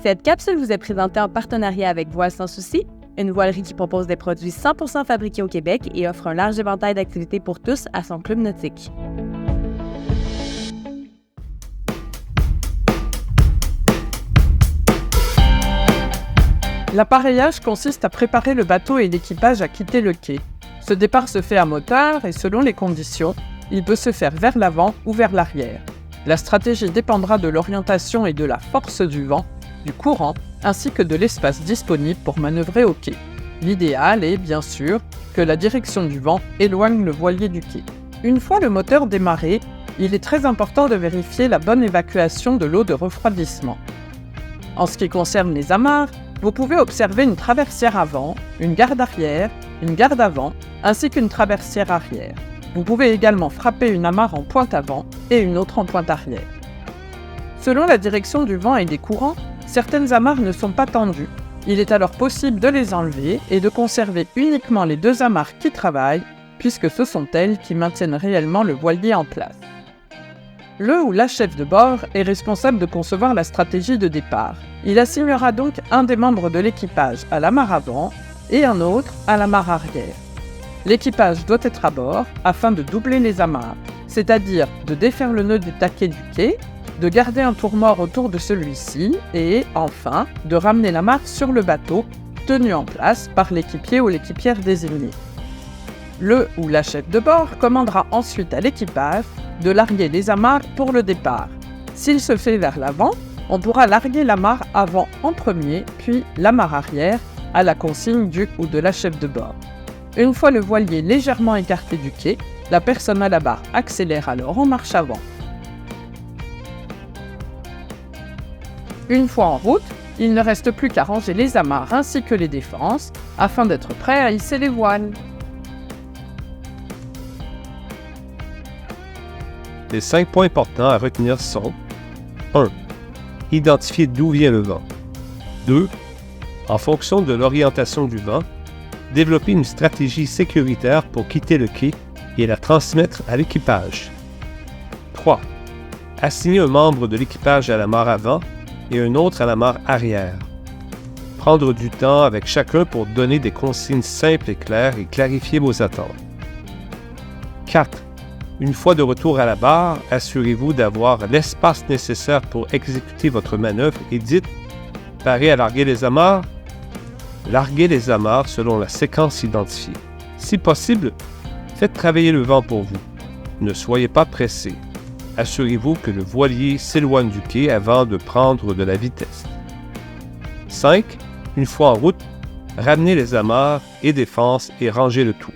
Cette capsule vous est présentée en partenariat avec Voile Sans Souci, une voilerie qui propose des produits 100% fabriqués au Québec et offre un large éventail d'activités pour tous à son club nautique. L'appareillage consiste à préparer le bateau et l'équipage à quitter le quai. Ce départ se fait à moteur et selon les conditions, il peut se faire vers l'avant ou vers l'arrière. La stratégie dépendra de l'orientation et de la force du vent, du courant, ainsi que de l'espace disponible pour manœuvrer au quai. L'idéal est, bien sûr, que la direction du vent éloigne le voilier du quai. Une fois le moteur démarré, il est très important de vérifier la bonne évacuation de l'eau de refroidissement. En ce qui concerne les amarres, vous pouvez observer une traversière avant, une garde arrière, une garde avant, ainsi qu'une traversière arrière. Vous pouvez également frapper une amarre en pointe avant et une autre en pointe arrière. Selon la direction du vent et des courants, certaines amarres ne sont pas tendues. Il est alors possible de les enlever et de conserver uniquement les deux amarres qui travaillent, puisque ce sont elles qui maintiennent réellement le voilier en place. Le ou la chef de bord est responsable de concevoir la stratégie de départ. Il assignera donc un des membres de l'équipage à l'amarre avant et un autre à l'amarre arrière. L'équipage doit être à bord afin de doubler les amarres, c'est-à-dire de défaire le nœud du taquet du quai, de garder un tour-mort autour de celui-ci et, enfin, de ramener l'amarre sur le bateau, tenu en place par l'équipier ou l'équipière désigné. Le ou la chef de bord commandera ensuite à l'équipage de larguer les amarres pour le départ. S'il se fait vers l'avant, on pourra larguer l'amarre avant en premier, puis l'amarre arrière à la consigne du ou de la chef de bord. Une fois le voilier légèrement écarté du quai, la personne à la barre accélère alors en marche avant. Une fois en route, il ne reste plus qu'à ranger les amarres ainsi que les défenses afin d'être prêt à hisser les voiles. Les 5 points importants à retenir sont 1. Identifier d'où vient le vent. 2. En fonction de l'orientation du vent, développer une stratégie sécuritaire pour quitter le quai et la transmettre à l'équipage. 3. Assigner un membre de l'équipage à l'amarre avant et un autre à l'amarre arrière. Prendre du temps avec chacun pour donner des consignes simples et claires et clarifier vos attentes. 4. Une fois de retour à la barre, assurez-vous d'avoir l'espace nécessaire pour exécuter votre manœuvre et dites « Parez à larguer les amarres ». Larguez les amarres selon la séquence identifiée. Si possible, faites travailler le vent pour vous. Ne soyez pas pressé. Assurez-vous que le voilier s'éloigne du quai avant de prendre de la vitesse. 5. Une fois en route, ramenez les amarres et défenses et rangez le tout.